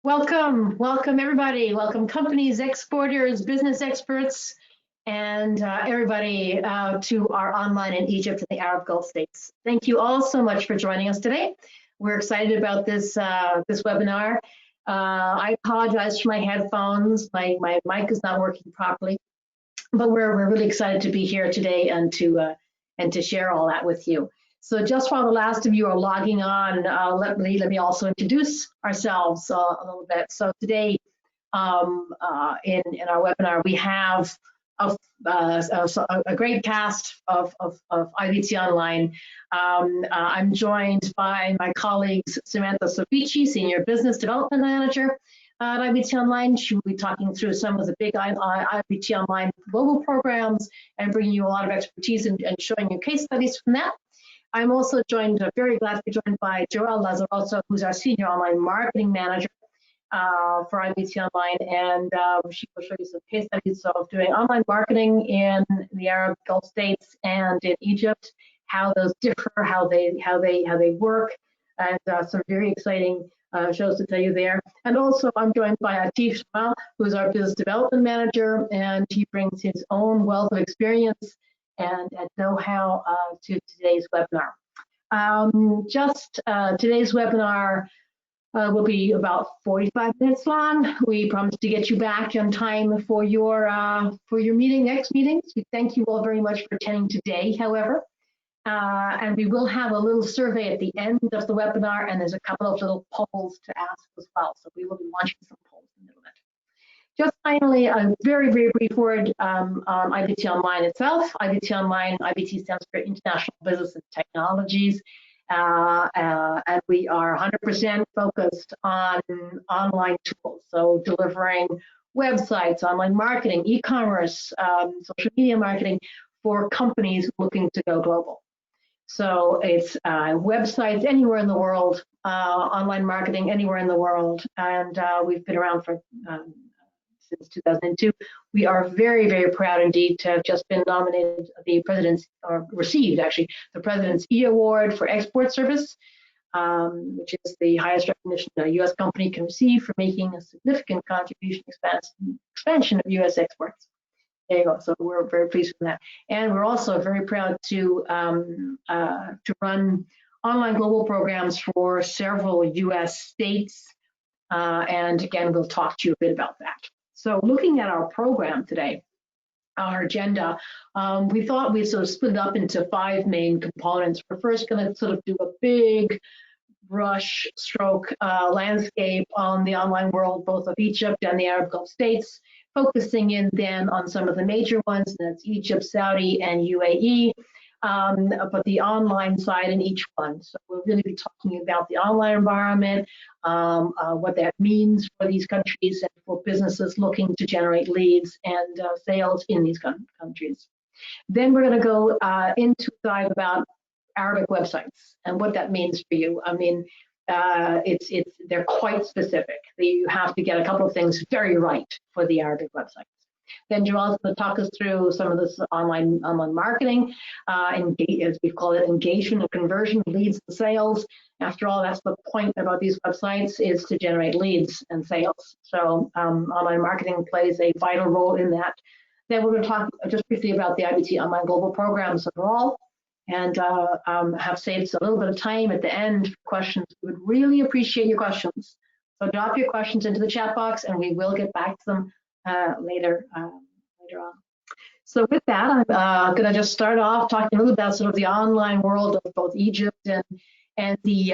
Welcome everybody. Welcome companies, exporters, business experts, and everybody to our online in Egypt and the Arab Gulf states. Thank you all so much for joining us today. We're excited about this webinar. I apologize for my headphones. My mic is not working properly, but we're really excited to be here today and to share all that with you. So just while the last of you are logging on, let me also introduce ourselves a little bit. So today in our webinar, we have a great cast of IBT Online. I'm joined by my colleagues, Samantha Sofici, Senior Business Development Manager at IBT Online. She will be talking through some of the big IBT Online global programs and bringing you a lot of expertise and showing you case studies from that. I'm also joined, very glad to be joined by Joelle Lazarosa, who's our Senior Online Marketing Manager for IBT Online, and she will show you some case studies of doing online marketing in the Arab Gulf states and in Egypt, how those differ, how they work, and some very exciting shows to tell you there. And also I'm joined by Atif Shamal, who's our Business Development Manager, and he brings his own wealth of experience and know-how to today's webinar. Today's webinar will be about 45 minutes long. We promise to get you back on time for your next meetings. We thank you all very much for attending today, however. And we will have a little survey at the end of the webinar, and there's a couple of little polls to ask as well. So we will be launching some polls in the middle of it. Just finally, a very brief word on IBT Online itself. IBT Online, IBT stands for International Business and Technologies, and we are 100% focused on online tools, so delivering websites, online marketing, e-commerce, social media marketing for companies looking to go global. So it's websites anywhere in the world, online marketing anywhere in the world, and we've been around for since 2002. We are very proud indeed to have just been nominated received actually the President's E Award for Export Service, which is the highest recognition a U.S. company can receive for making a significant contribution expansion of U.S. exports. There you go. So we're very pleased with that, and we're also very proud to run online global programs for several U.S. states, and again, we'll talk to you a bit about that. So looking at our program today, our agenda, we thought we'd sort of split it up into 5 main components. We're first going to sort of do a big brush stroke landscape on the online world, both of Egypt and the Arab Gulf states, focusing in then on some of the major ones, that's Egypt, Saudi, and UAE, but the online side in each one. So we'll really be talking about the online environment, what that means for these countries and for businesses looking to generate leads and sales in these countries. Then we're going to go into dive about Arabic websites and what that means for you. I mean, they're quite specific. You have to get a couple of things very right for the Arabic websites. Then Joelle's going to talk us through some of this online marketing, as we call it, engagement and conversion, leads and sales. After all, that's the point about these websites, is to generate leads and sales. So online marketing plays a vital role in that. Then we're going to talk just briefly about the IBT Online Global Programs overall, and have saved a little bit of time at the end for questions. We would really appreciate your questions. So drop your questions into the chat box, and we will get back to them later on. So with that, I'm going to just start off talking a little about sort of the online world of both Egypt and the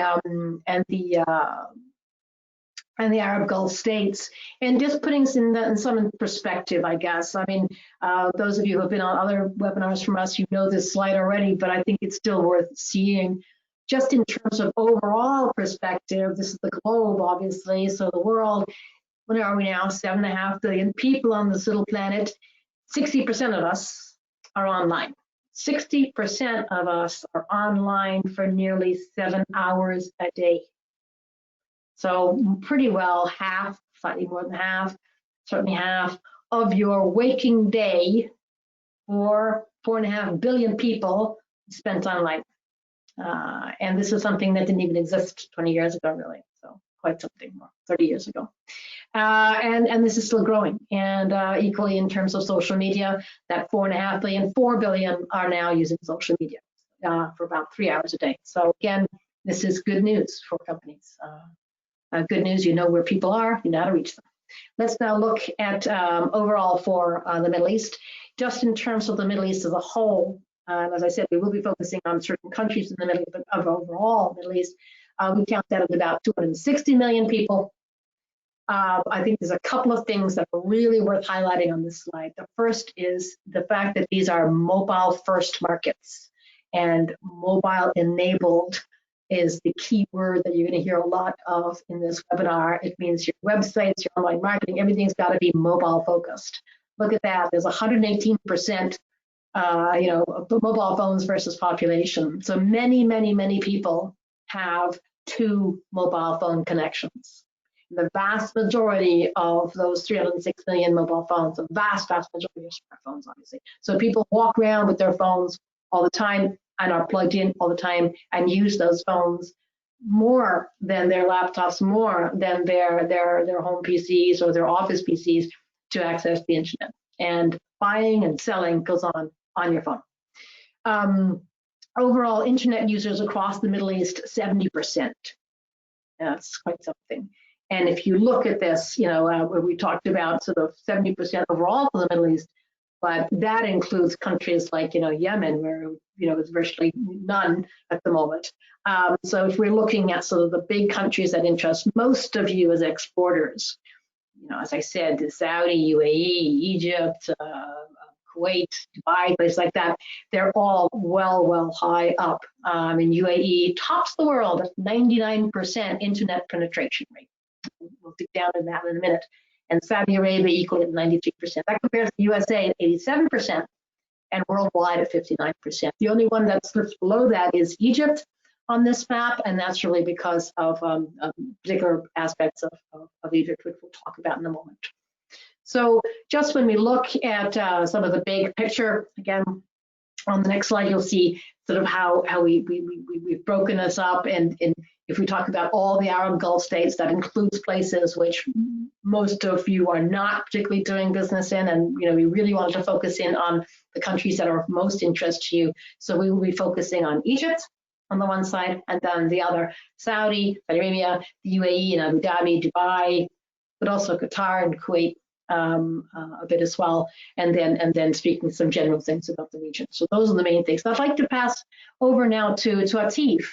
Arab Gulf states, and just putting some in perspective, I guess. I mean, those of you who have been on other webinars from us, you know this slide already, but I think it's still worth seeing. Just in terms of overall perspective, this is the globe, obviously, so the world. What are we now? 7.5 billion people on this little planet. 60% of us are online. 60% of us are online for nearly 7 hours a day. So pretty well half, slightly more than half, certainly half of your waking day for 4.5 billion people spent online. And this is something that didn't even exist 20 years ago, really. So quite something more, 30 years ago. And this is still growing. And equally in terms of social media, that 4.5 billion, 4 billion are now using social media for about 3 hours a day. So again, this is good news for companies. Good news, you know where people are, you know how to reach them. Let's now look at overall for the Middle East. Just in terms of the Middle East as a whole, as I said, we will be focusing on certain countries in the Middle East, but overall Middle East, we count that at about 260 million people. I think there's a couple of things that are really worth highlighting on this slide. The first is the fact that these are mobile first markets, and mobile enabled is the key word that you're going to hear a lot of in this webinar. It means your websites, your online marketing, everything's got to be mobile focused. Look at that, there's 118% mobile phones versus population. So many people have 2 mobile phone connections. The vast majority of those 306 million mobile phones, the vast majority are smartphones, obviously. So people walk around with their phones all the time and are plugged in all the time and use those phones more than their laptops, more than their home PCs or their office PCs to access the internet. And buying and selling goes on your phone. Overall, internet users across the Middle East, 70%. That's quite something. And if you look at this, where we talked about sort of 70% overall for the Middle East, but that includes countries like, Yemen, where, it's virtually none at the moment. So if we're looking at sort of the big countries that interest most of you as exporters, as I said, Saudi, UAE, Egypt, Kuwait, Dubai, places like that, they're all well high up. And UAE tops the world at 99% internet penetration rate. We'll dig down in that in a minute. And Saudi Arabia equally at 93%. That compares to the USA at 87% and worldwide at 59%. The only one that slips below that is Egypt on this map, and that's really because of particular aspects of Egypt, which we'll talk about in a moment. So just when we look at some of the big picture, again, on the next slide, you'll see sort of how we've broken this up. And if we talk about all the Arab Gulf states, that includes places which most of you are not particularly doing business in. And, we really wanted to focus in on the countries that are of most interest to you. So we will be focusing on Egypt on the one side, and then the other, Saudi Arabia, the UAE, and Abu Dhabi, Dubai, but also Qatar and Kuwait. A bit as well, and then speaking some general things about the region. So those are the main things. I'd like to pass over now to Atif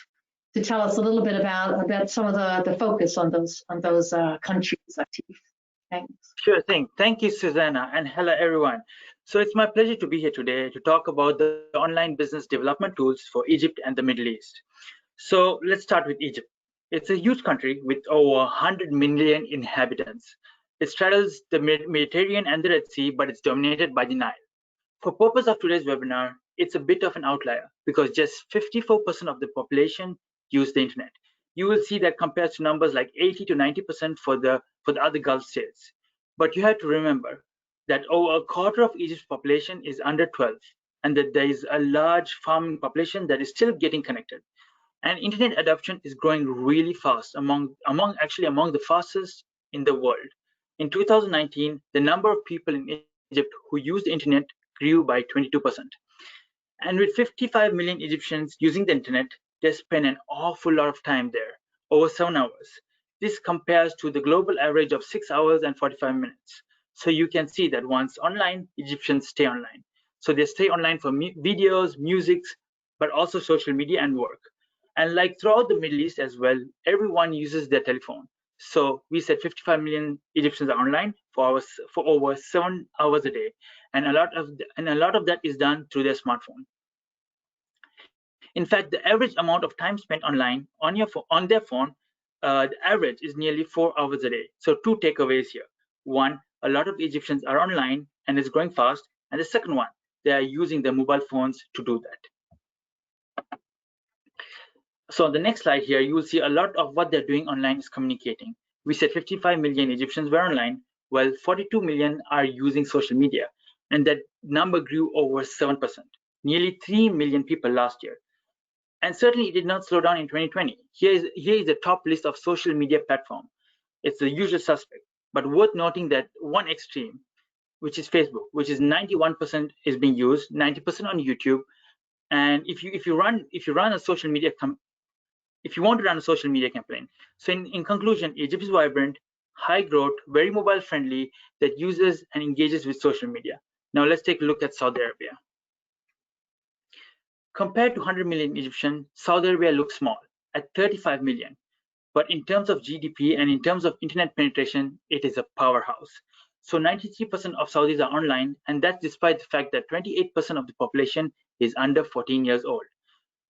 to tell us a little bit about some of the focus on those countries. Atif, thanks. Sure thing. Thank you, Susanna, and hello everyone. So it's my pleasure to be here today to talk about the online business development tools for Egypt and the Middle East. So let's start with Egypt. It's a huge country with over 100 million inhabitants. It straddles the Mediterranean and the Red Sea, but it's dominated by the Nile. For purpose of today's webinar, it's a bit of an outlier because just 54% of the population use the internet. You will see that compares to numbers like 80 to 90% for the other Gulf states. But you have to remember that over a quarter of Egypt's population is under 12, and that there is a large farming population that is still getting connected. And internet adoption is growing really fast, among the fastest in the world. In 2019, the number of people in Egypt who use the internet grew by 22%. And with 55 million Egyptians using the internet, they spend an awful lot of time there, over 7 hours. This compares to the global average of 6 hours and 45 minutes. So you can see that once online, Egyptians stay online. So they stay online for videos, music, but also social media and work. And like throughout the Middle East as well, everyone uses their telephone. So we said 55 million Egyptians are online for over 7 hours a day, and a lot of that is done through their smartphone. In fact, the average amount of time spent online on their phone, the average is nearly 4 hours a day. So 2 takeaways here. One, a lot of Egyptians are online and it's growing fast, and the second one, they are using their mobile phones to do that. So on the next slide here, you will see a lot of what they're doing online is communicating. We said 55 million Egyptians were online, while 42 million are using social media, and that number grew over 7%, nearly 3 million people last year. And certainly it did not slow down in 2020. Here is the top list of social media platform. It's the usual suspect, but worth noting that one extreme, which is Facebook, which is 91% is being used, 90% on YouTube. And if you run a social media if you want to run a social media campaign. So in conclusion, Egypt is vibrant, high growth, very mobile friendly, that uses and engages with social media. Now let's take a look at Saudi Arabia. Compared to 100 million Egyptians, Saudi Arabia looks small at 35 million. But in terms of GDP and in terms of internet penetration, it is a powerhouse. So 93% of Saudis are online, and that's despite the fact that 28% of the population is under 14 years old.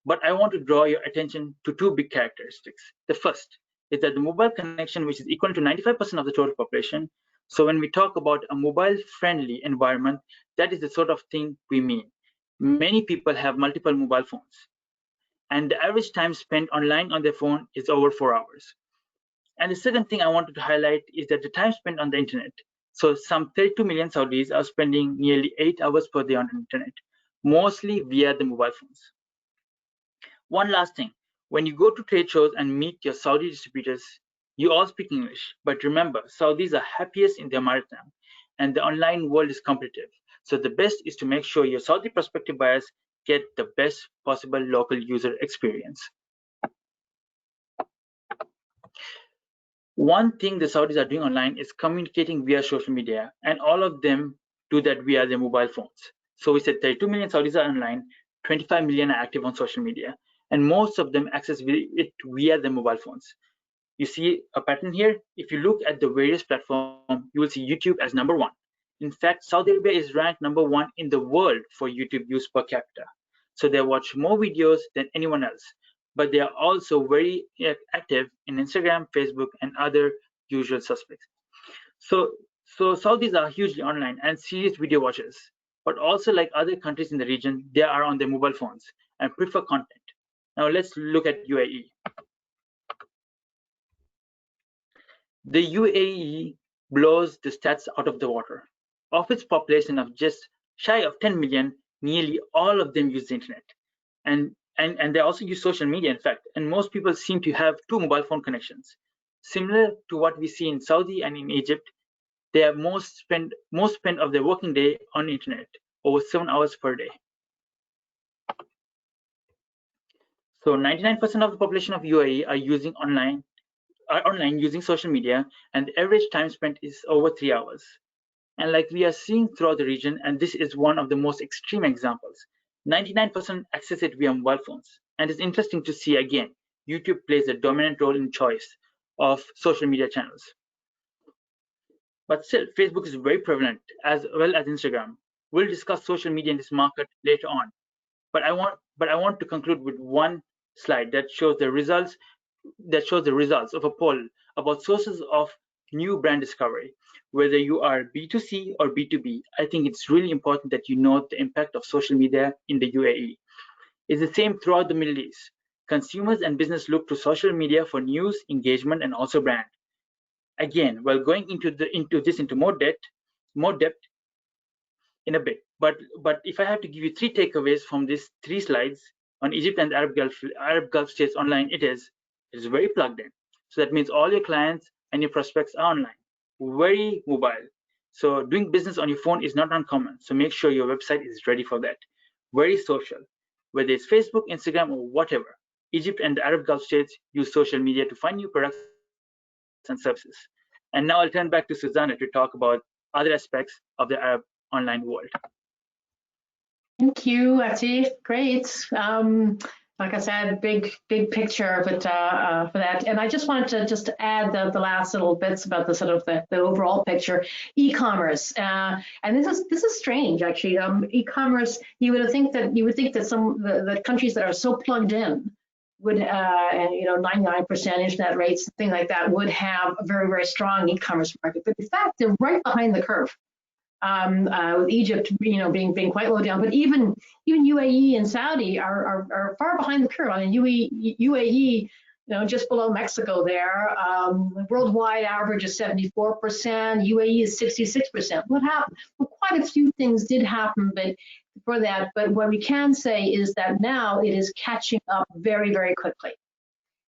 But I want to draw your attention to two big characteristics. The first is that the mobile connection, which is equal to 95% of the total population. So when we talk about a mobile-friendly environment, that is the sort of thing we mean. Many people have multiple mobile phones, and the average time spent online on their phone is over 4 hours. And the second thing I wanted to highlight is that the time spent on the internet. So some 32 million Saudis are spending nearly 8 hours per day on the internet, mostly via the mobile phones. One last thing, when you go to trade shows and meet your Saudi distributors, you all speak English, but remember, Saudis are happiest in their maritime, and the online world is competitive. So the best is to make sure your Saudi prospective buyers get the best possible local user experience. One thing the Saudis are doing online is communicating via social media, and all of them do that via their mobile phones. So we said 32 million Saudis are online, 25 million are active on social media, and most of them access it via their mobile phones. You see a pattern here. If you look at the various platforms, you will see YouTube as number one. In fact, Saudi Arabia is ranked number one in the world for YouTube use per capita. So they watch more videos than anyone else, but they are also very active in Instagram, Facebook, and other usual suspects. So Saudis are hugely online and serious video watchers, but also like other countries in the region, they are on their mobile phones and prefer content. Now let's look at UAE. The UAE blows the stats out of the water. Of its population of just shy of 10 million, nearly all of them use the internet. And they also use social media, in fact, and most people seem to have two mobile phone connections. Similar to what we see in Saudi and in Egypt, they have most spend of their working day on internet, over 7 hours per day. So 99% of the population of UAE are online using social media, and the average time spent is over 3 hours. And like we are seeing throughout the region, and this is one of the most extreme examples, 99% access it via mobile phones. And it's interesting to see again, YouTube plays a dominant role in choice of social media channels. But still, Facebook is very prevalent, as well as Instagram. We'll discuss social media in this market later on. But I want to conclude with one slide that shows the results of a poll about sources of new brand discovery. Whether you are B2C or B2B, I think it's really important that you know the impact of social media in the UAE. It's the same throughout the Middle East. Consumers and business look to social media for news, engagement, and also brand. Again, while going into more depth in a bit. But if I have to give you three takeaways from these three slides on Egypt and Arab Gulf states online, it is very plugged in. So that means all your clients and your prospects are online, very mobile. So doing business on your phone is not uncommon. So make sure your website is ready for that. Very social, whether it's Facebook, Instagram, or whatever. Egypt and the Arab Gulf states use social media to find new products and services. And now I'll turn back to Susanna to talk about other aspects of the Arab online world. Thank you, Atif. Great. Like I said, big picture but for that. And I just wanted to add the last little bits about the sort of the overall picture. E-commerce, and this is strange actually. E-commerce, you would think that some the countries that are so plugged in would, and 99% internet rates, things like that, would have a very, very strong e-commerce market. But in fact, they're right behind the curve. With Egypt, being quite low down, but even UAE and Saudi are far behind the curve. I mean, UAE, just below Mexico there. The worldwide average is 74%. UAE is 66%. What happened? Well, quite a few things did happen, but what we can say is that now it is catching up very, very quickly.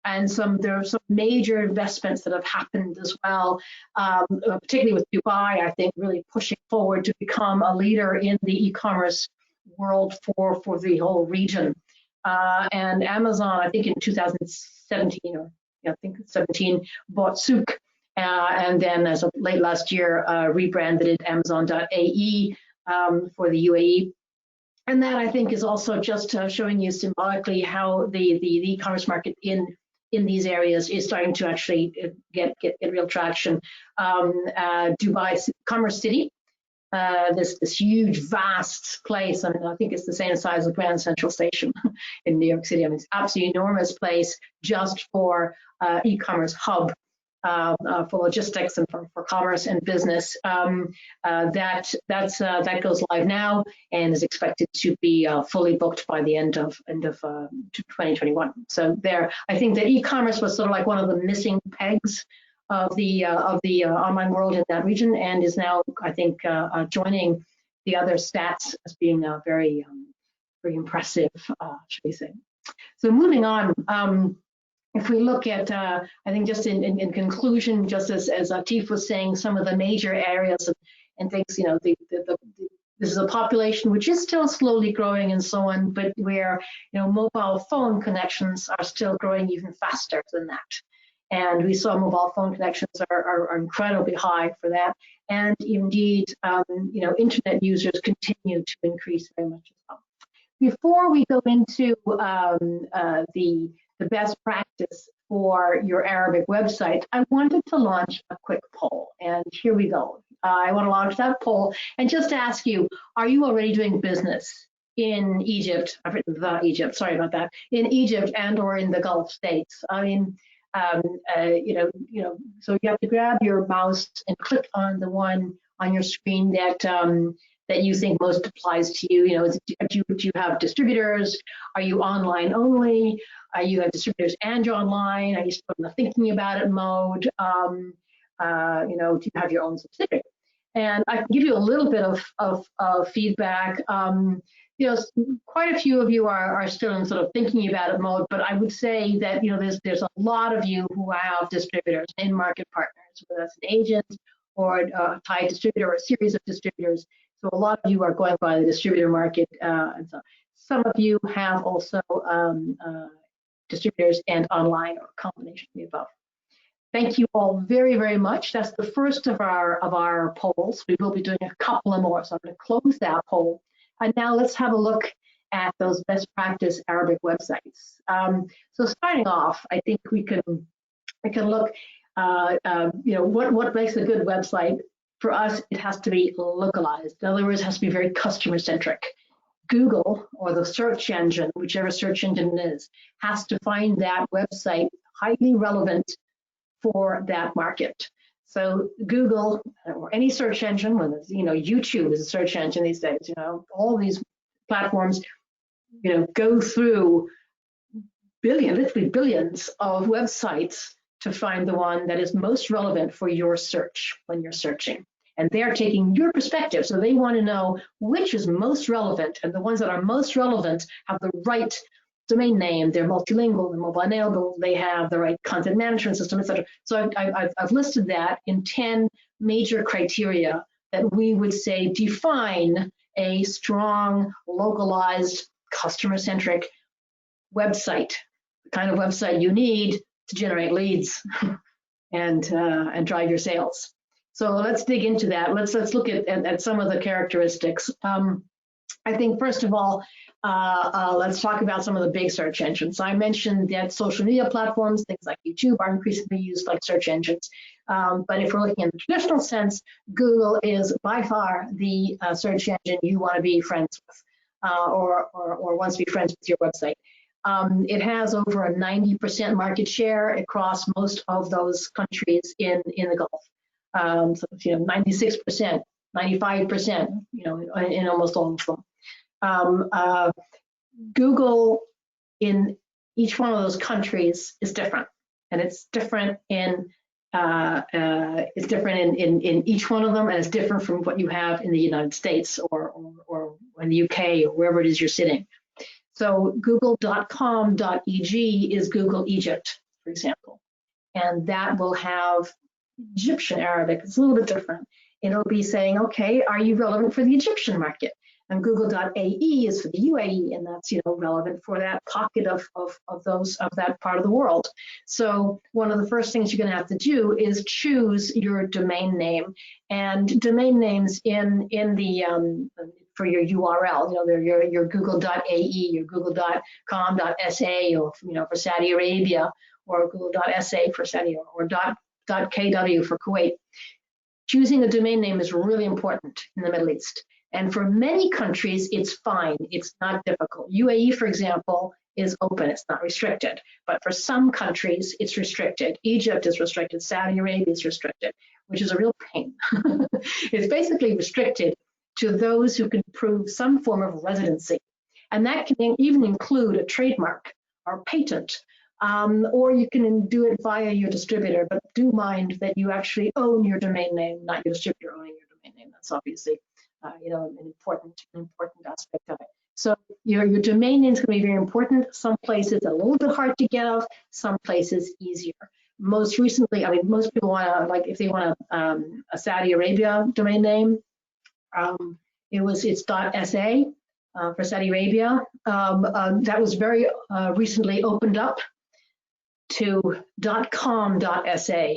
And there are some major investments that have happened as well, particularly with Dubai, I think, really pushing forward to become a leader in the e-commerce world for the whole region. And Amazon, I think in 2017, or I think 17, bought Souk, and then as of late last year, rebranded it Amazon.ae for the UAE. And that, I think, is also just showing you symbolically how the e-commerce market in these areas is starting to actually get real traction. Dubai Commerce City, this huge, vast place, and I think it's the same size as Grand Central Station in New York City. I mean, it's absolutely enormous place just for e-commerce hub. For logistics and for commerce and business, that goes live now and is expected to be fully booked by the end of 2021. So I think that e-commerce was sort of like one of the missing pegs of the online world in that region, and is now, I think, joining the other stats as being very impressive, should we say? So moving on. If we look at, I think just in conclusion, just as Atif was saying, some of the major areas and things, this is a population which is still slowly growing and so on, but where, mobile phone connections are still growing even faster than that. And we saw mobile phone connections are incredibly high for that. And indeed, internet users continue to increase very much as well. Before we go into the best practice for your Arabic website, I wanted to launch a quick poll, and here we go. I want to launch that poll and just ask you, are you already doing business in Egypt? I've written the Egypt, sorry about that, in Egypt and or in the Gulf states? I mean, so you have to grab your mouse and click on the one on your screen that you think most applies to you. Do you have distributors? Are you online only? You have distributors and you're online? Are you still in the thinking about it mode? Do you have your own subsidiary? And I can give you a little bit of feedback. Quite a few of you are still in sort of thinking about it mode, but I would say that there's a lot of you who have distributors, in-market partners, whether that's an agent or a tied distributor or a series of distributors. So a lot of you are going by the distributor market, and so some of you have also distributors and online, or a combination of the above. Thank you all very, very much. That's the first of our polls. We will be doing a couple of more, so I'm going to close that poll. And now let's have a look at those best practice Arabic websites. So starting off, I think we can look, what makes a good website. For us, it has to be localized. In other words, it has to be very customer centric. Google, or the search engine, whichever search engine it is, has to find that website highly relevant for that market. So Google, or any search engine, whether it's, YouTube is a search engine these days, all these platforms, go through literally billions of websites to find the one that is most relevant for your search when you're searching. And they're taking your perspective, so they want to know which is most relevant, and the ones that are most relevant have the right domain name, they're multilingual, they're mobile enabled, they have the right content management system, etc. So I've listed that in 10 major criteria that we would say define a strong, localized, customer-centric website, the kind of website you need to generate leads and drive your sales. So let's dig into that. Let's look at some of the characteristics. I think first of all, let's talk about some of the big search engines. I mentioned that social media platforms, things like YouTube, are increasingly used like search engines. But if we're looking in the traditional sense, Google is by far the search engine you want to be friends with, or wants to be friends with your website. It has over a 90% market share across most of those countries in the Gulf. So 96%, 95%, in almost all of them. Google in each one of those countries is different, and it's different in It's different in each one of them, and it's different from what you have in the United States or in the UK or wherever it is you're sitting. So google.com.eg is Google Egypt, for example, and that will have Egyptian Arabic. It's a little bit different. It'll be saying, okay, are you relevant for the Egyptian market? And google.ae is for the UAE, and that's relevant for that pocket of that part of the world. So one of the first things you're going to have to do is choose your domain name, and domain names in the for your URL, your google.ae, your google.com.sa, or for Saudi Arabia, or google.sa for Saudi, or .kw for Kuwait. Choosing a domain name is really important in the Middle East. And for many countries, it's fine. It's not difficult. UAE, for example, is open. It's not restricted. But for some countries, it's restricted. Egypt is restricted. Saudi Arabia is restricted, which is a real pain. It's basically restricted to those who can prove some form of residency. And that can even include a trademark or patent. Or you can do it via your distributor, but do mind that you actually own your domain name, not your distributor owning your domain name. That's obviously an important aspect of it. So your domain name is going to be very important. Some places a little bit hard to get off, some places easier. Most recently, most people want to, if they want a Saudi Arabia domain name, it's .sa for Saudi Arabia. That was very recently opened up to .com.sa,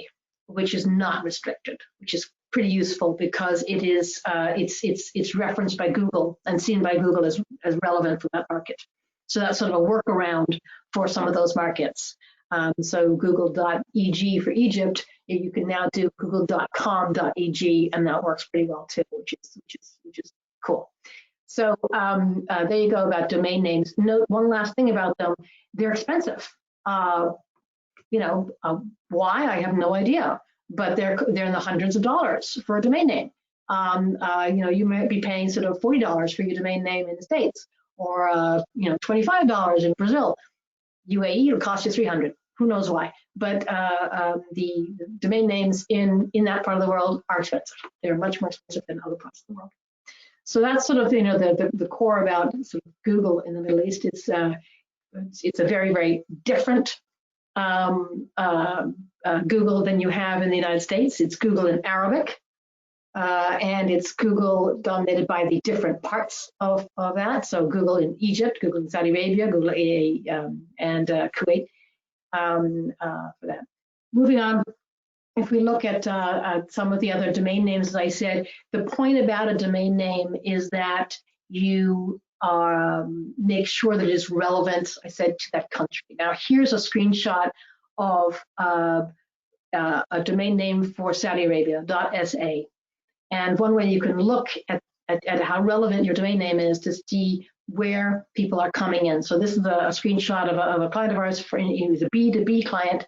which is not restricted, which is pretty useful because it is it's referenced by Google and seen by Google as relevant for that market. So that's sort of a workaround for some of those markets. So google.eg for Egypt, you can now do google.com.eg, and that works pretty well too, which is cool. So there you go about domain names. Note one last thing about them: they're expensive. Why? I have no idea, but they're in the hundreds of dollars for a domain name. You might be paying sort of $40 for your domain name in the States, or $25 in Brazil. UAE, it'll cost you $300. Who knows why? But the domain names in that part of the world are expensive. They're much more expensive than other parts of the world. So that's sort of the core about sort of Google in the Middle East. It's a very, very different Google than you have in the United States. It's Google in Arabic, and it's Google dominated by the different parts of that. So Google in Egypt, Google in Saudi Arabia, Google and Kuwait for that. Moving on, if we look at some of the other domain names, as I said, the point about a domain name is that you make sure that it is relevant, I said, to that country. Now, here's a screenshot of a domain name for Saudi Arabia, .sa. And one way you can look at how relevant your domain name is to see where people are coming in. So this is a screenshot of a client of ours. He's a B2B client,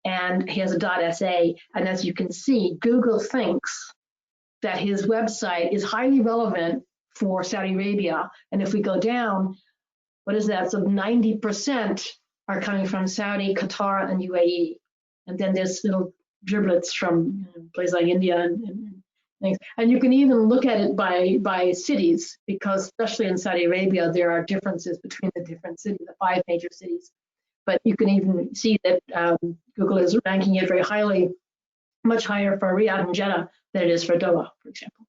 and he has a .sa. And as you can see, Google thinks that his website is highly relevant for Saudi Arabia. And if we go down, what is that? So 90% are coming from Saudi, Qatar, and UAE. And then there's little driblets from places like India and things. And you can even look at it by cities, because especially in Saudi Arabia, there are differences between the different cities, the 5 major cities. But you can even see that Google is ranking it very highly, much higher for Riyadh and Jeddah than it is for Doha, for example,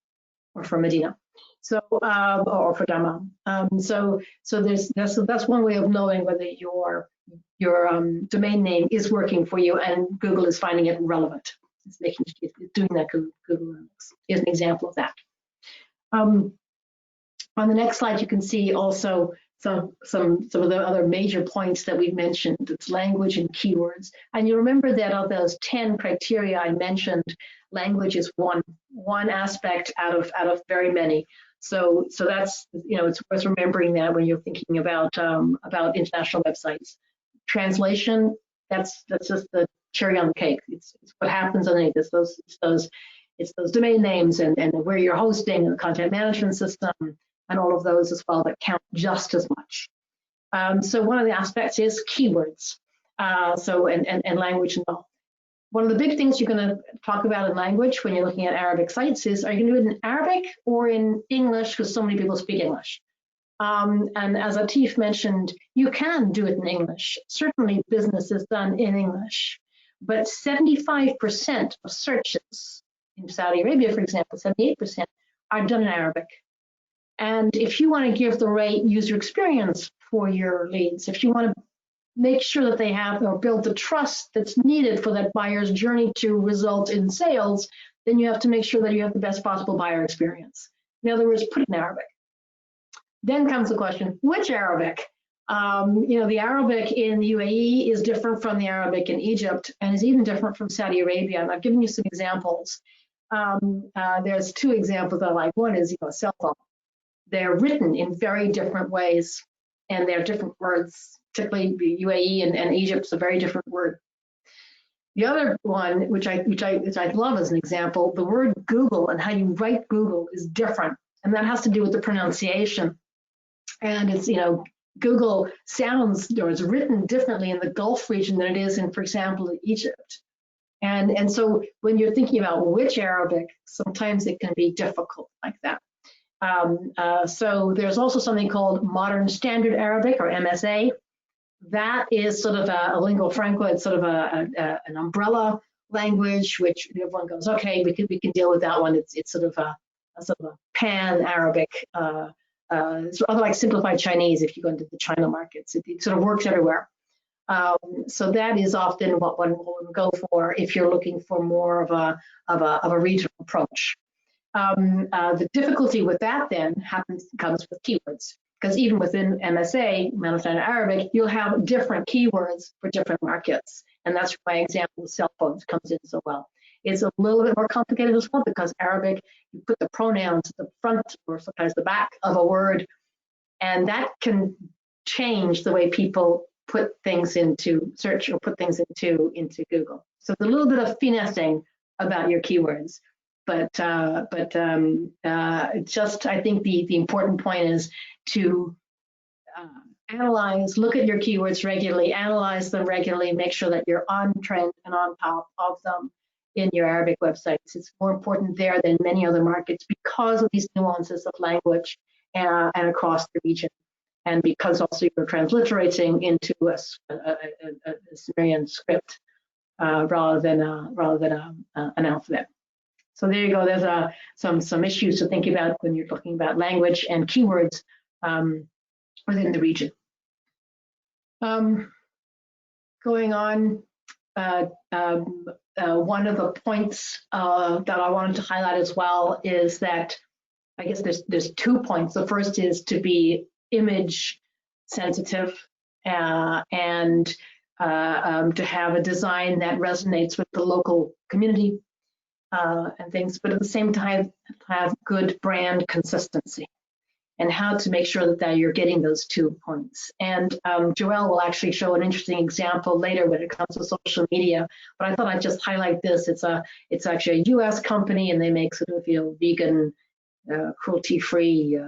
or for Medina. So, or for Dammam. So that's one way of knowing whether your domain name is working for you and Google is finding it relevant. It's doing that. Google is an example of that. On the next slide, you can see also some of the other major points that we've mentioned. It's language and keywords. And you remember that of those 10 criteria I mentioned, language is one aspect out of very many. So that's, it's worth remembering that when you're thinking about international websites. Translation, that's just the cherry on the cake. It's what happens underneath. It's those domain names and where you're hosting and the content management system and all of those as well that count just as much. So one of the aspects is keywords. And language and all. One of the big things you're going to talk about in language when you're looking at Arabic sites is, are you going to do it in Arabic or in English, because so many people speak English? And as Atif mentioned, you can do it in English. Certainly business is done in English, but 75% of searches in Saudi Arabia, for example, 78% are done in Arabic. And if you want to give the right user experience for your leads, if you want to make sure that they have or build the trust that's needed for that buyer's journey to result in sales, then you have to make sure that you have the best possible buyer experience. In other words, put it in Arabic. Then comes the question, which Arabic? The Arabic in the UAE is different from the Arabic in Egypt, and is even different from Saudi Arabia. And I've given you some examples. There's two examples I like. One is, cell phone. They're written in very different ways, and they're different words. Particularly UAE and Egypt is a very different word. The other one, which I love as an example, the word Google and how you write Google is different, and that has to do with the pronunciation. And it's, Google sounds, or it's written differently in the Gulf region than it is in, for example, Egypt. And so when you're thinking about which Arabic, sometimes it can be difficult like that. So there's also something called Modern Standard Arabic, or MSA. That is sort of a lingua franca. It's sort of an umbrella language, which everyone goes, okay, we can deal with that one. It's sort of a pan-Arabic. It's rather like simplified Chinese if you go into the China markets. It sort of works everywhere. So that is often what one will go for if you're looking for more of a regional approach. The difficulty with that then comes with keywords, because even within MSA, Modern Standard Arabic, you'll have different keywords for different markets. And that's why my example of cell phones comes in so well. It's a little bit more complicated as well, because Arabic, you put the pronouns at the front or sometimes the back of a word, and that can change the way people put things into search or put things into Google. So it's a little bit of finessing about your keywords. But just, I think the important point is to analyze, look at your keywords regularly, analyze them regularly, make sure that you're on trend and on top of them in your Arabic websites. It's more important there than many other markets because of these nuances of language and across the region, and because also you're transliterating into a Sumerian script rather than an alphabet. So there you go. There's some issues to think about when you're talking about language and keywords within the region. Going on, one of the points that I wanted to highlight as well is that I guess there's 2 points. The first is to be image sensitive and to have a design that resonates with the local community and things, but at the same time have good brand consistency, and how to make sure that you're getting those 2 points. And Joelle will actually show an interesting example later when it comes to social media, but I thought I'd just highlight this. It's actually a US company, and they make sort of vegan, cruelty-free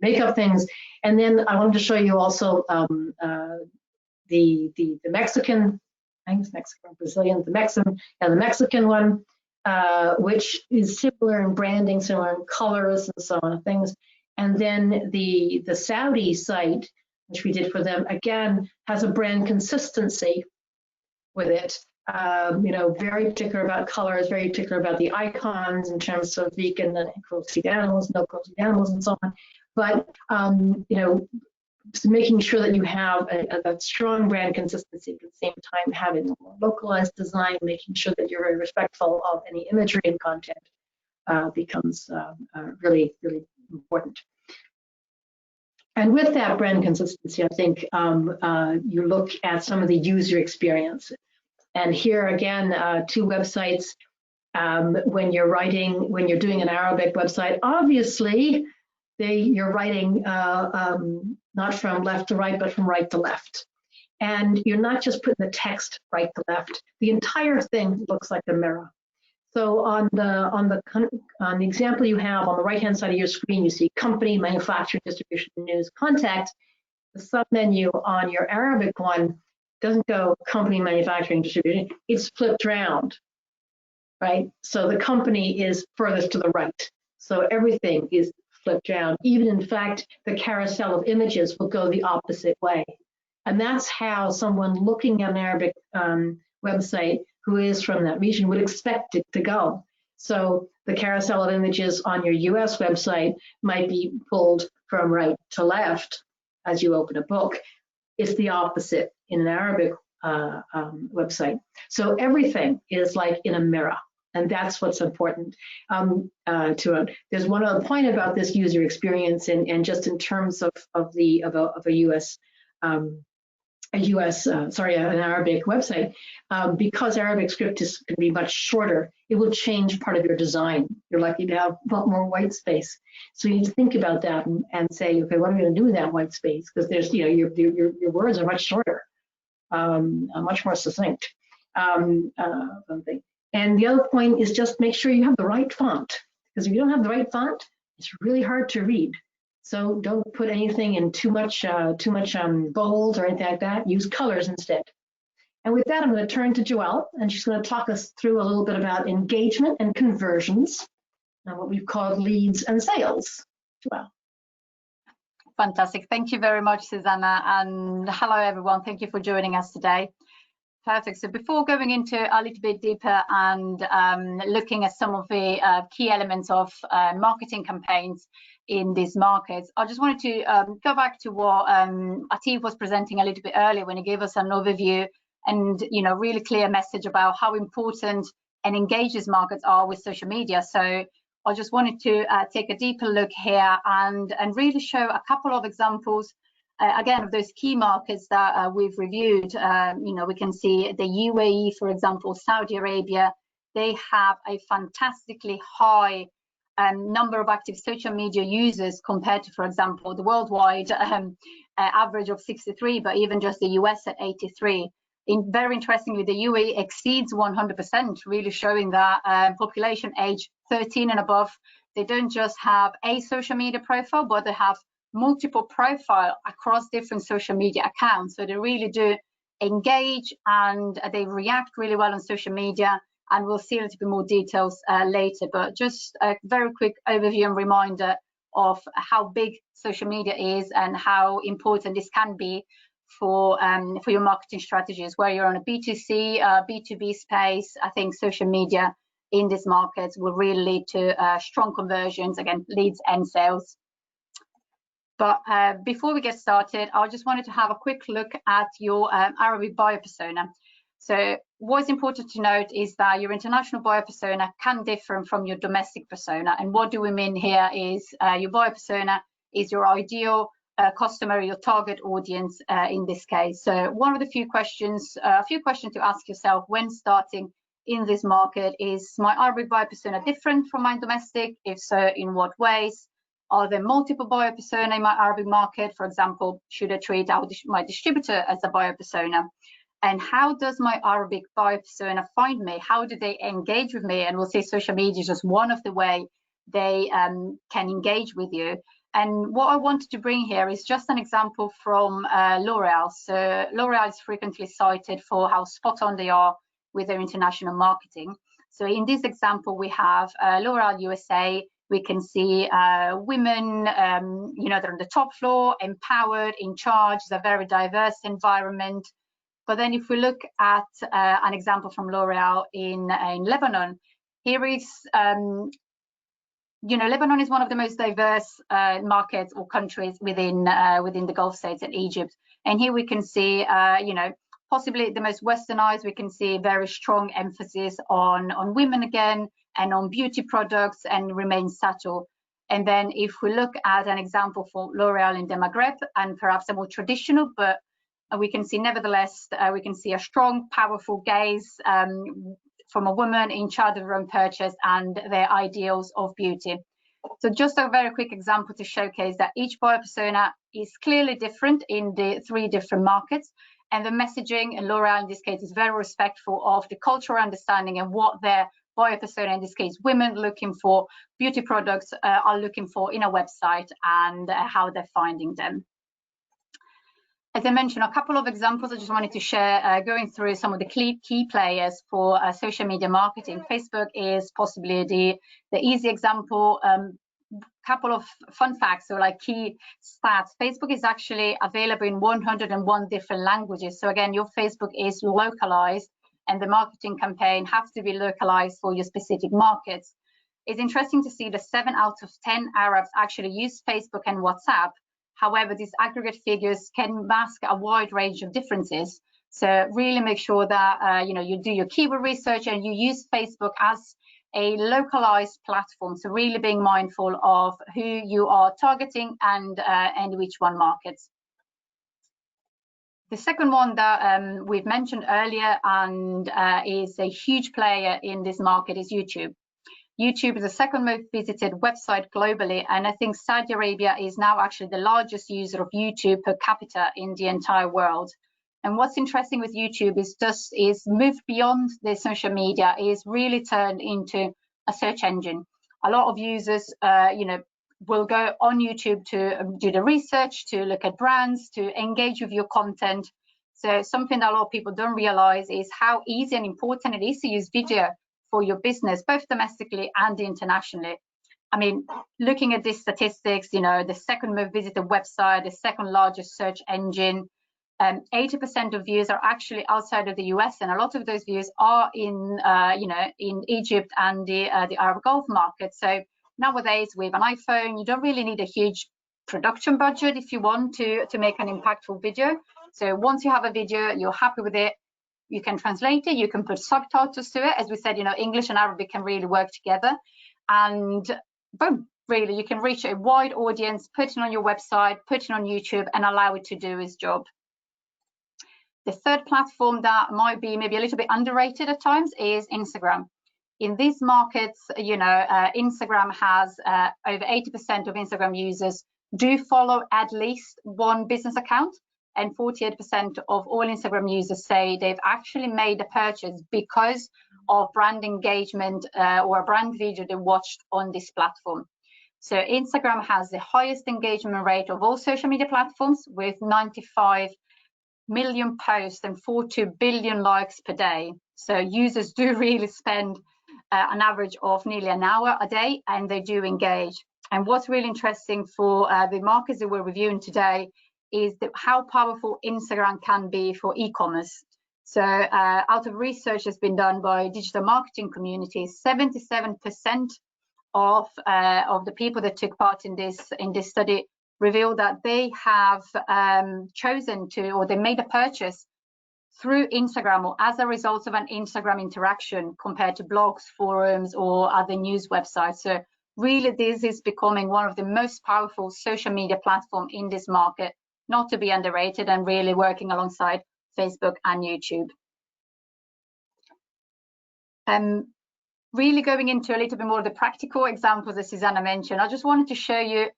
makeup things. And then I wanted to show you also the Mexican, I think it's Mexican, Brazilian, the Mexican one, which is similar in branding, similar in colors and so on things. And then the Saudi site, which we did for them, again, has a brand consistency with it. Very particular about colors, very particular about the icons in terms of vegan and cruelty to animals, no cruelty to animals, and so on. But making sure that you have a strong brand consistency, at the same time having a more localized design, making sure that you're very respectful of any imagery and content becomes really, really important. And with that brand consistency, I think you look at some of the user experience. And here again, 2 websites. When you're doing an Arabic website, obviously you're writing not from left to right, but from right to left. And you're not just putting the text right to left. The entire thing looks like a mirror. So on the example you have on the right-hand side of your screen, you see company, manufacturing, distribution, news, contact. The submenu on your Arabic one doesn't go company, manufacturing, distribution. It's flipped around, right? So the company is furthest to the right. So everything is flipped around. Even in fact, the carousel of images will go the opposite way. And that's how someone looking at an Arabic website who is from that region would expect it to go. So the carousel of images on your US website might be pulled from right to left as you open a book. It's the opposite in an Arabic website. So everything is like in a mirror. And that's what's important There's one other point about this user experience, and just in terms of a US an Arabic website, because Arabic script can be much shorter, it will change part of your design. You're likely to have a lot more white space. So you need to think about that and say, okay, what am I going to do with that white space? Because there's, your words are much shorter, much more succinct. And the other point is just make sure you have the right font, because if you don't have the right font, it's really hard to read. So don't put anything in too much bold or anything like that. Use colors instead. And with that, I'm going to turn to Joelle, and she's going to talk us through a little bit about engagement and conversions, and what we've called leads and sales. Joelle. Fantastic. Thank you very much, Susanna. And hello, everyone. Thank you for joining us today. Perfect. So before going into a little bit deeper and looking at some of the key elements of marketing campaigns in these markets, I just wanted to go back to what Atif was presenting a little bit earlier when he gave us an overview and really clear message about how important and engaged these markets are with social media. So I just wanted to take a deeper look here and really show a couple of examples again of those key markets that we've reviewed. We can see the UAE, for example, Saudi Arabia. They have a fantastically high number of active social media users compared to, for example, the worldwide average of 63, but even just the US at 83. Very interestingly, the UAE exceeds 100%, really showing that population age 13 and above, they don't just have a social media profile, but they have multiple profile across different social media accounts. So they really do engage and they react really well on social media. And we'll see a little bit more details later, but just a very quick overview and reminder of how big social media is and how important this can be for your marketing strategies, where you're on a B2C, B2B space. I think social media in these markets will really lead to strong conversions, again, leads and sales. But before we get started, I just wanted to have a quick look at your Arabic buyer persona. So what's important to note is that your international buyer persona can differ from your domestic persona. And what do we mean here is your buyer persona is your ideal customer, your target audience in this case. So one of the few questions to ask yourself when starting in this market is, my Arabic buyer persona different from my domestic? If so, in what ways? Are there multiple buyer persona in my Arabic market? For example, should I treat my distributor as a buyer persona? And how does my Arabic buyer persona find me? How do they engage with me? And we'll see social media is just one of the way they can engage with you. And what I wanted to bring here is just an example from L'Oreal. So L'Oreal is frequently cited for how spot on they are with their international marketing. So in this example, we have L'Oreal USA. We can see women, they're on the top floor, empowered, in charge. It's a very diverse environment. But then if we look at an example from L'Oreal in Lebanon, here is, Lebanon is one of the most diverse markets or countries within the Gulf states and Egypt. And here we can see, possibly the most westernized. We can see very strong emphasis on women again, and on beauty products, and remain subtle. And then if we look at an example for L'Oreal in the Maghreb, and perhaps a more traditional, but we can see nevertheless, we can see a strong, powerful gaze from a woman in charge of her own purchase and their ideals of beauty. So just a very quick example to showcase that each buyer persona is clearly different in the 3 different markets. And the messaging, and L'Oreal in this case, is very respectful of the cultural understanding and what their buyer persona, in this case, women looking for beauty products, are looking for in a website, and how they're finding them. As I mentioned, a couple of examples I just wanted to share, going through some of the key players for social media marketing. Facebook is possibly the easy example. Couple of fun facts, so like key stats. Facebook is actually available in 101 different languages. So again, your Facebook is localized, and the marketing campaign has to be localized for your specific markets. It's interesting to see that 7 out of 10 Arabs actually use Facebook and WhatsApp. However, these aggregate figures can mask a wide range of differences. So really make sure that you do your keyword research and you use Facebook as a localized platform. So really being mindful of who you are targeting and which one markets. The second one that we've mentioned earlier and is a huge player in this market is YouTube. YouTube is the second most visited website globally, and I think Saudi Arabia is now actually the largest user of YouTube per capita in the entire world. And what's interesting with YouTube is moved beyond the social media, is really turned into a search engine. A lot of users, will go on YouTube to do the research, to look at brands, to engage with your content. So something that a lot of people don't realize is how easy and important it is to use video for your business, both domestically and internationally. I mean, looking at these statistics, the second most visited website, the second largest search engine, 80% of views are actually outside of the US, and a lot of those views are in Egypt and the Arab Gulf market. So nowadays, with an iPhone, you don't really need a huge production budget if you want to make an impactful video. So once you have a video, you're happy with it, you can translate it, you can put subtitles to it. As we said, English and Arabic can really work together, and boom, really, you can reach a wide audience, put it on your website, put it on YouTube, and allow it to do its job. The third platform that might be maybe a little bit underrated at times is Instagram. In these markets, Instagram has over 80% of Instagram users do follow at least one business account, and 48% of all Instagram users say they've actually made a purchase because of brand engagement or a brand video they watched on this platform. So Instagram has the highest engagement rate of all social media platforms, with 95 million posts and 42 billion likes per day. So users do really spend an average of nearly an hour a day, and they do engage. And what's really interesting for the markets that we're reviewing today is how powerful Instagram can be for e-commerce. So out of research that's been done by digital marketing communities, 77% of the people that took part in this study revealed that they have chosen to, or they made a purchase through Instagram or as a result of an Instagram interaction compared to blogs, forums, or other news websites. So really, this is becoming one of the most powerful social media platforms in this market, not to be underrated, and really working alongside Facebook and YouTube. Really going into a little bit more of the practical examples that Susanna mentioned, I just wanted to show you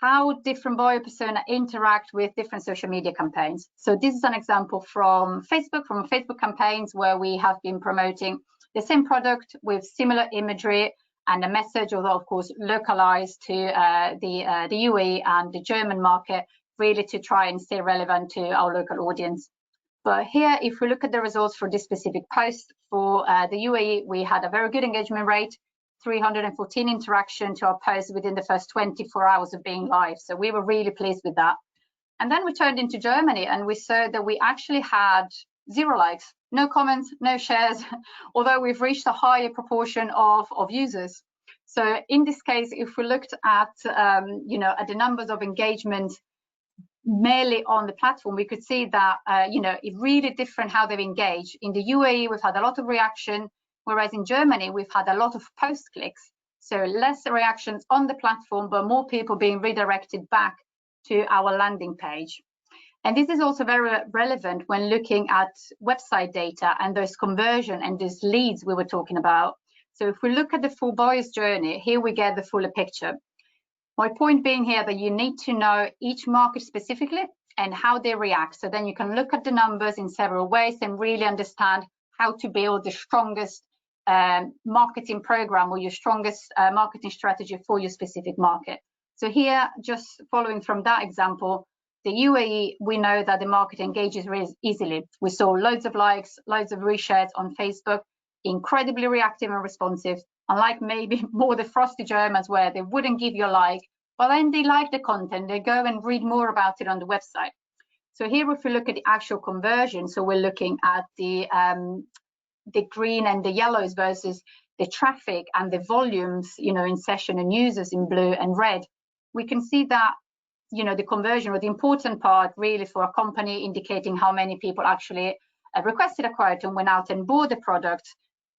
how different buyer persona interact with different social media campaigns. So this is an example from Facebook campaigns where we have been promoting the same product with similar imagery and a message, although of course localized to the UAE and the German market, really to try and stay relevant to our local audience. But here, if we look at the results for this specific post for the UAE, we had a very good engagement rate, 314 interaction to our post within the first 24 hours of being live. So we were really pleased with that. And then we turned into Germany, and we saw that we actually had 0 likes, no comments, no shares, although we've reached a higher proportion of users. So in this case, if we looked at at the numbers of engagement merely on the platform, we could see that it's really different how they've engaged. In the UAE, we've had a lot of reaction, whereas in Germany, we've had a lot of post clicks. So less reactions on the platform, but more people being redirected back to our landing page. And this is also very relevant when looking at website data and those conversion and those leads we were talking about. So if we look at the full buyer's journey, here we get the fuller picture. My point being here that you need to know each market specifically and how they react. So then you can look at the numbers in several ways and really understand how to build the strongest marketing program or your strongest marketing strategy for your specific market. So here, just following from that example, The UAE, we know that the market engages easily. We saw loads of likes, loads of reshares on Facebook, incredibly reactive and responsive, unlike maybe more the frosty Germans where they wouldn't give you a like, but then they like the content, they go and read more about it on the website. So here, if we look at the actual conversion, so we're looking at the green and the yellows versus the traffic and the volumes, in session and users in blue and red, we can see that, the conversion, or the important part really for a company indicating how many people actually requested a quote and went out and bought the product,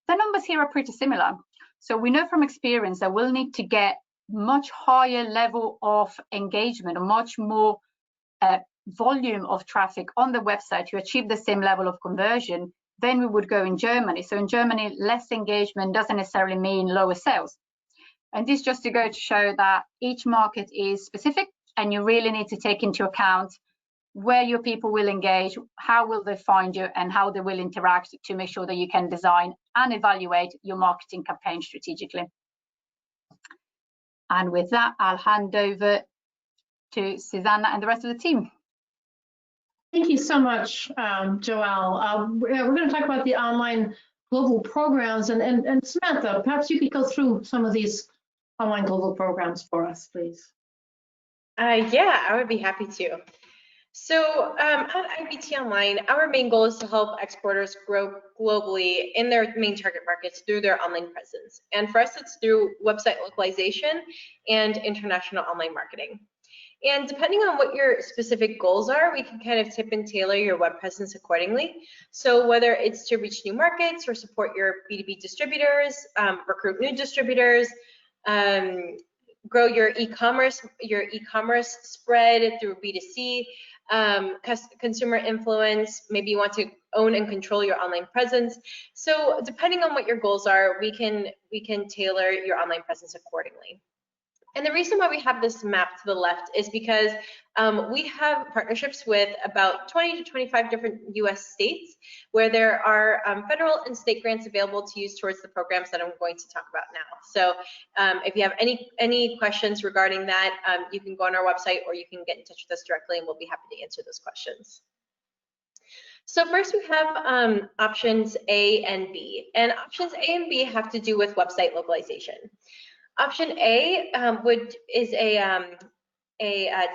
the numbers here are pretty similar. So we know from experience that we'll need to get much higher level of engagement, or much more volume of traffic on the website to achieve the same level of conversion than we would go in Germany. So in Germany, less engagement doesn't necessarily mean lower sales. And this just to go to show that each market is specific, and you really need to take into account where your people will engage, how will they find you, and how they will interact to make sure that you can design and evaluate your marketing campaign strategically. And with that, I'll hand over to Susanna and the rest of the team. Thank you so much, Joelle. We're going to talk about the online global programs, and Samantha, perhaps you could go through some of these online global programs for us, please. Yeah, I would be happy to. So at IBT Online, our main goal is to help exporters grow globally in their main target markets through their online presence. And for us, it's through website localization and international online marketing. And depending on what your specific goals are, we can kind of tip and tailor your web presence accordingly. So whether it's to reach new markets or support your B2B distributors, recruit new distributors, grow your e-commerce spread through B2C, consumer influence, maybe you want to own and control your online presence. So depending on what your goals are, we can tailor your online presence accordingly. And the reason why we have this map to the left is because we have partnerships with about 20 to 25 different US states where there are federal and state grants available to use towards the programs that I'm going to talk about now. So if you have any questions regarding that, you can go on our website or you can get in touch with us directly and we'll be happy to answer those questions. So first we have options A and B, and options A and B have to do with website localization. Option A is a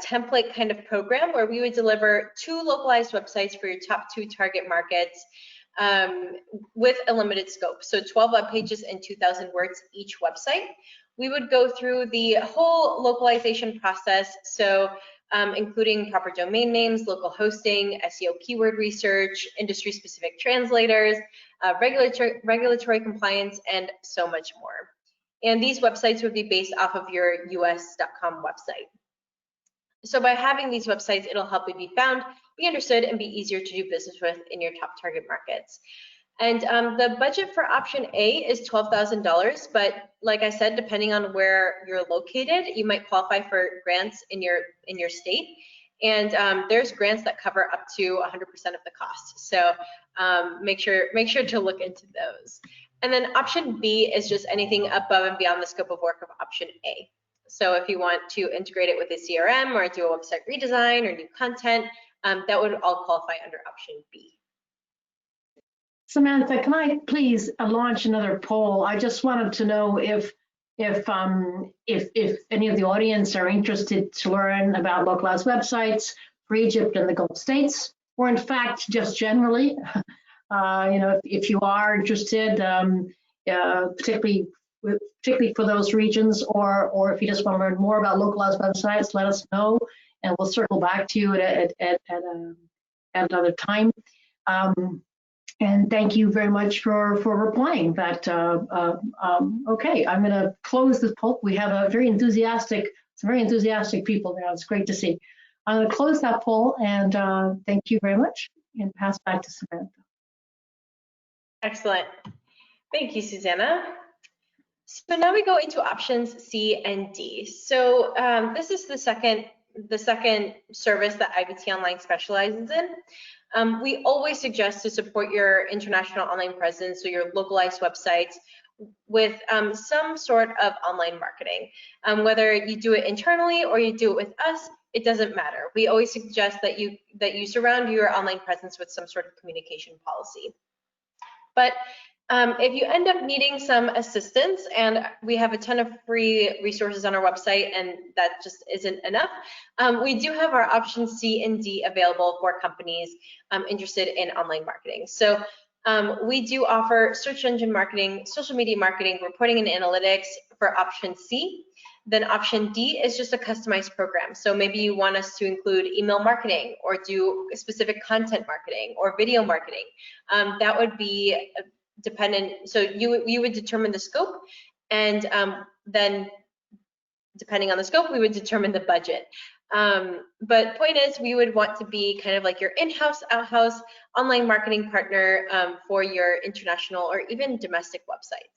template kind of program where we would deliver 2 localized websites for your top 2 target markets with a limited scope. So 12 web pages and 2,000 words each website. We would go through the whole localization process, so including proper domain names, local hosting, SEO keyword research, industry-specific translators, regulatory compliance, and so much more. And these websites would be based off of your us.com website. So by having these websites, it'll help you be found, be understood, and be easier to do business with in your top target markets. And the budget for option A is $12,000, but like I said, depending on where you're located, you might qualify for grants in your state. And there's grants that cover up to 100% of the cost. So make sure to look into those. And then option B is just anything above and beyond the scope of work of option A. So if you want to integrate it with a CRM or do a website redesign or new content, that would all qualify under option B. Samantha, can I please launch another poll? I just wanted to know if any of the audience are interested to learn about localized websites for Egypt and the Gulf states, or in fact, just generally. If you are interested, particularly for those regions, or if you just want to learn more about localized websites, let us know, and we'll circle back to you at another time. And thank you very much for replying. That okay, I'm going to close this poll. We have some very enthusiastic people there. It's great to see. I'm going to close that poll, and thank you very much, and pass back to Samantha. Excellent. Thank you, Susanna. So now we go into options C and D. So this is the second service that IBT Online specializes in. We always suggest to support your international online presence, so your localized websites, with some sort of online marketing. Whether you do it internally or you do it with us, it doesn't matter. We always suggest that you surround your online presence with some sort of communication policy. But if you end up needing some assistance, and we have a ton of free resources on our website, and that just isn't enough, we do have our option C and D available for companies interested in online marketing. So we do offer search engine marketing, social media marketing, reporting and analytics for option C. Then option D is just a customized program. So maybe you want us to include email marketing or do specific content marketing or video marketing. That would be dependent. So you would determine the scope, and then depending on the scope, we would determine the budget. But point is, we would want to be kind of like your in-house, out-house online marketing partner for your international or even domestic websites.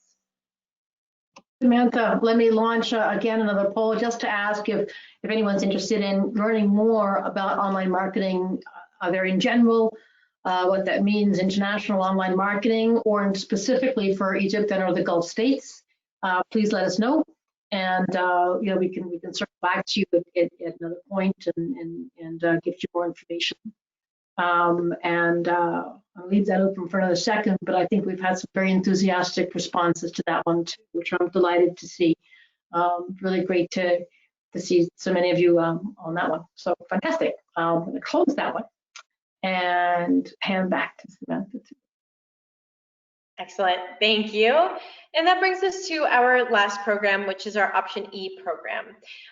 Samantha, let me launch again another poll just to ask if anyone's interested in learning more about online marketing, either in general, what that means, international online marketing, or specifically for Egypt and or the Gulf states. Please let us know, and you know, we can circle back to you at another point and give you more information. I'll leave that open for another second, but I think we've had some very enthusiastic responses to that one too, which I'm delighted to see. Really great to see so many of you on that one. So fantastic. I'm going to close that one and hand back to Samantha. Excellent, thank you. And that brings us to our last program, which is our option E program.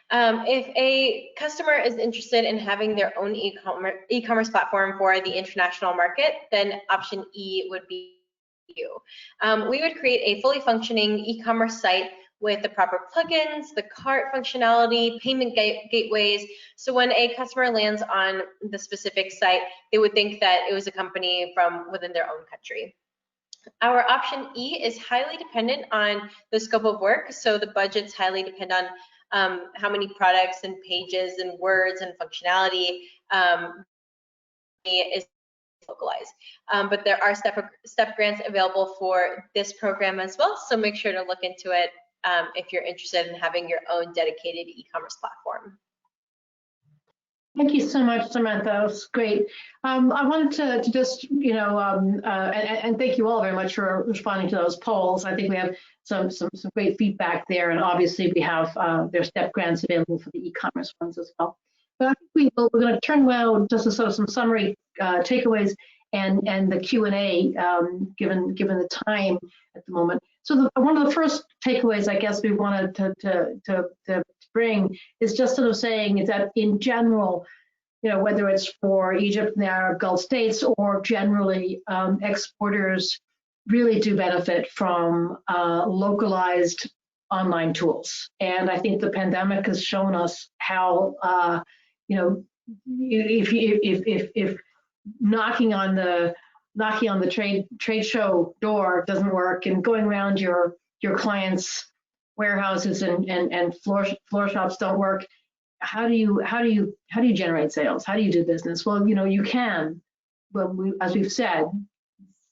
If a customer is interested in having their own e-commerce platform for the international market, then option E would be you. We would create a fully functioning e-commerce site with the proper plugins, the cart functionality, payment gateways. So when a customer lands on the specific site, they would think that it was a company from within their own country. Our option E is highly dependent on the scope of work, so the budgets highly depend on how many products and pages and words and functionality is localized. But there are step grants available for this program as well, so make sure to look into it if you're interested in having your own dedicated e-commerce platform. Thank you so much, Samantha. That was great. I wanted to just, you know, and thank you all very much for responding to those polls. I think we have some great feedback there, and obviously we have their step grants available for the e-commerce ones as well. But I think we're going to turn well just to sort of some summary takeaways and the Q&A given the time at the moment. So one of the first takeaways I guess we wanted to bring is just sort of saying is that in general, you know, whether it's for Egypt and the Arab Gulf states or generally, exporters really do benefit from localized online tools. And I think the pandemic has shown us how, you know, if knocking on the trade show door doesn't work, and going around your clients' warehouses and floor shops don't work, how do you generate sales? How do you do business? Well, you know, you can. Well, as we've said,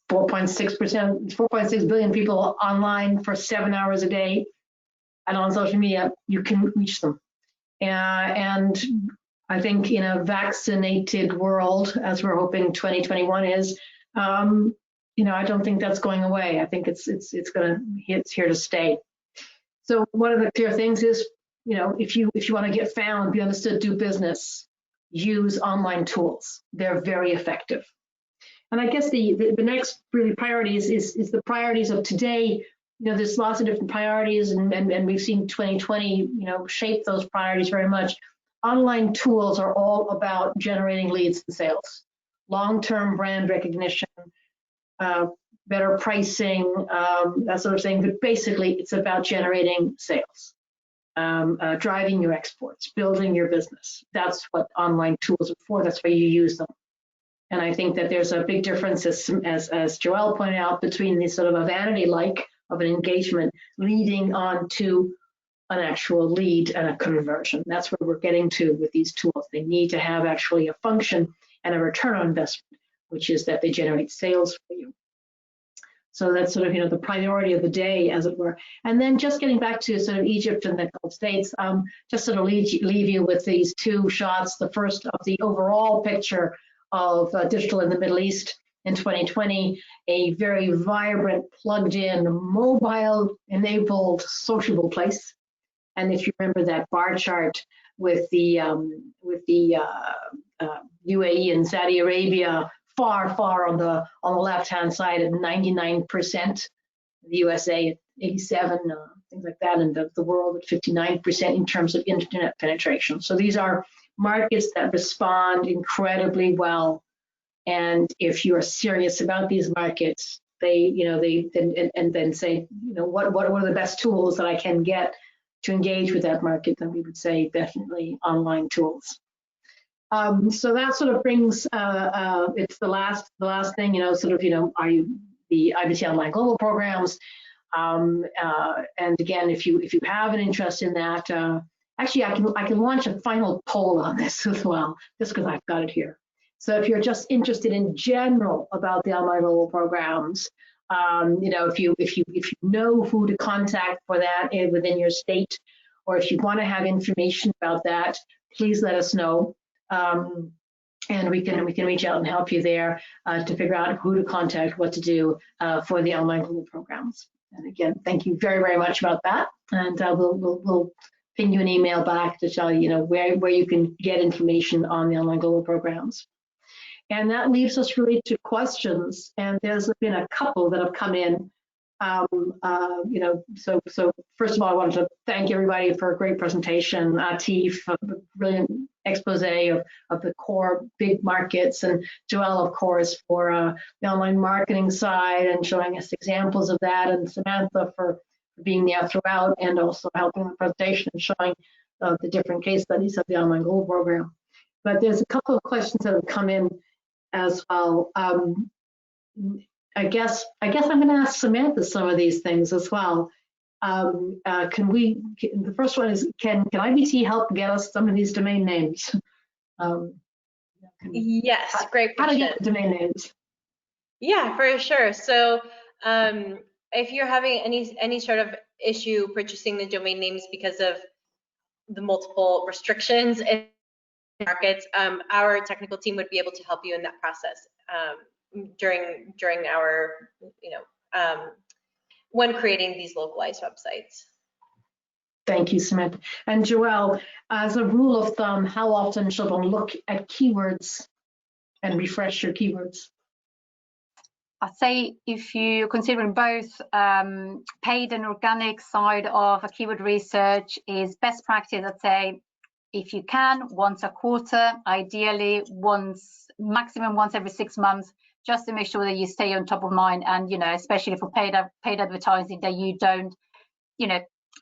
4.6 billion people online for 7 hours a day, and on social media, you can reach them. And I think in a vaccinated world, as we're hoping 2021 is, you know, I don't think that's going away. I think it's here to stay. So one of the clear things is, you know, if you want to get found, be understood, do business, use online tools. They're very effective. And I guess the next really priorities is the priorities of today. You know, there's lots of different priorities, and we've seen 2020, you know, shape those priorities very much. Online tools are all about generating leads and sales, long-term brand recognition, better pricing, that sort of thing. But basically, it's about generating sales, driving your exports, building your business. That's what online tools are for. That's why you use them. And I think that there's a big difference, as Joelle pointed out, between the sort of a vanity-like of an engagement leading on to an actual lead and a conversion. That's where we're getting to with these tools. They need to have actually a function and a return on investment, which is that they generate sales for you. So that's sort of, the priority of the day, as it were. And then just getting back to sort of Egypt and the Gulf states, just sort of leave you with these two shots. The first of the overall picture of digital in the Middle East in 2020, a very vibrant, plugged-in, mobile-enabled, sociable place. And if you remember that bar chart with the UAE and Saudi Arabia far on the left-hand side at 99%, the USA at 87, things like that, and the world at 59% in terms of internet penetration. So these are markets that respond incredibly well. And if you are serious about these markets, they then say, what are the best tools that I can get to engage with that market? Then we would say definitely online tools. So that sort of brings it's the last thing, are you the IBT Online Global programs? And again, if you have an interest in that, actually I can launch a final poll on this as well, just because I've got it here. So if you're just interested in general about the Online Global programs, if you know who to contact for that within your state, or if you want to have information about that, please let us know. And we can reach out and help you there to figure out who to contact, what to do for the Online Global programs. And again, thank you very, very much about that. And we'll ping you an email back to tell you, where you can get information on the Online Global programs. And that leaves us really to questions. And there's been a couple that have come in. So first of all, I wanted to thank everybody for a great presentation. Atif, a brilliant expose of the core big markets, and Joelle, of course, for the online marketing side and showing us examples of that, and Samantha for being there throughout and also helping the presentation and showing the different case studies of the Online Global program. But there's a couple of questions that have come in as well. I guess I'm going to ask Samantha some of these things as well. The first one is, can IBT help get us some of these domain names? Yes, great question. How to get domain names? Yeah, for sure. So if you're having any sort of issue purchasing the domain names because of the multiple restrictions in markets, our technical team would be able to help you in that process during our, when creating these localized websites. Thank you, Samantha. And Joelle, as a rule of thumb, how often should one look at keywords and refresh your keywords? I'd say if you're considering both paid and organic side of a keyword research is best practice. I'd say if you can, once a quarter, ideally maximum once every 6 months, just to make sure that you stay on top of mind, and especially for paid advertising, that you don't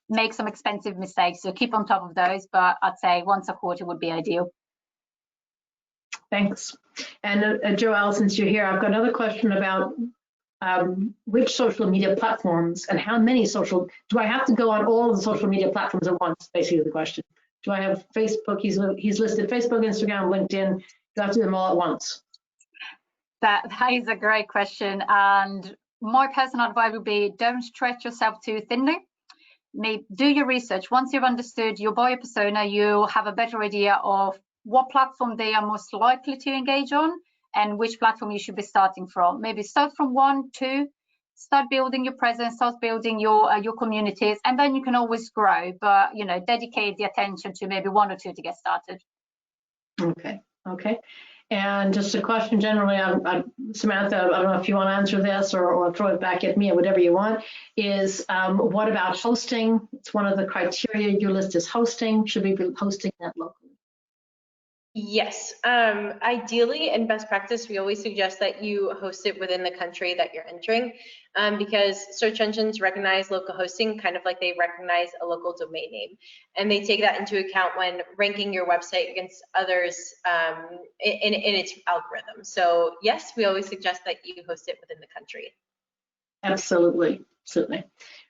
make some expensive mistakes. So keep on top of those, but I'd say once a quarter would be ideal. Thanks. And Joelle, since you're here, I've got another question about which social media platforms and how many do I have to go on all of the social media platforms at once? Basically the question. Do I have Facebook? He's listed Facebook, Instagram, LinkedIn. Do I have to do them all at once? That is a great question. And my personal advice would be, don't stretch yourself too thinly. Do your research. Once you've understood your buyer persona, you'll have a better idea of what platform they are most likely to engage on and which platform you should be starting from. Maybe start from 1, 2, start building your presence, start building your communities, and then you can always grow, but dedicate the attention to maybe 1 or 2 to get started. Okay. And just a question generally, Samantha, I don't know if you want to answer this or throw it back at me or whatever you want, is what about hosting? It's one of the criteria you list is hosting. Should we be hosting that locally? Yes, ideally in best practice, we always suggest that you host it within the country that you're entering, because search engines recognize local hosting kind of like they recognize a local domain name, and they take that into account when ranking your website against others in its algorithm. So yes, we always suggest that you host it within the country. Absolutely. Absolutely.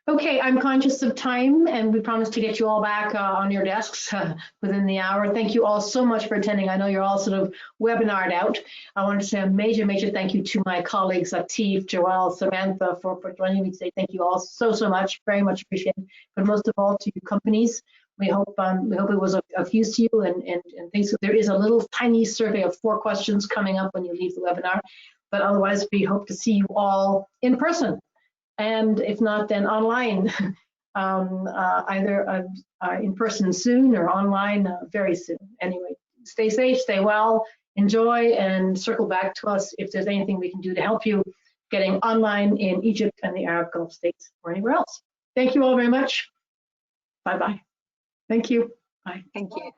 Okay, I'm conscious of time, and we promise to get you all back on your desks within the hour. Thank you all so much for attending. I know you're all sort of webinared out. I want to say a major, major thank you to my colleagues, Atif, Joelle, Samantha, for joining me today. Thank you all so, so much. Very much appreciated. But most of all, to you companies. We hope it was of use to you, and things. There is a little tiny survey of 4 questions coming up when you leave the webinar. But otherwise, we hope to see you all in person. And if not, then online, either in person soon or online very soon. Anyway, stay safe, stay well, enjoy, and circle back to us if there's anything we can do to help you getting online in Egypt and the Arab Gulf states or anywhere else. Thank you all very much. Bye-bye. Thank you. Bye. Thank you.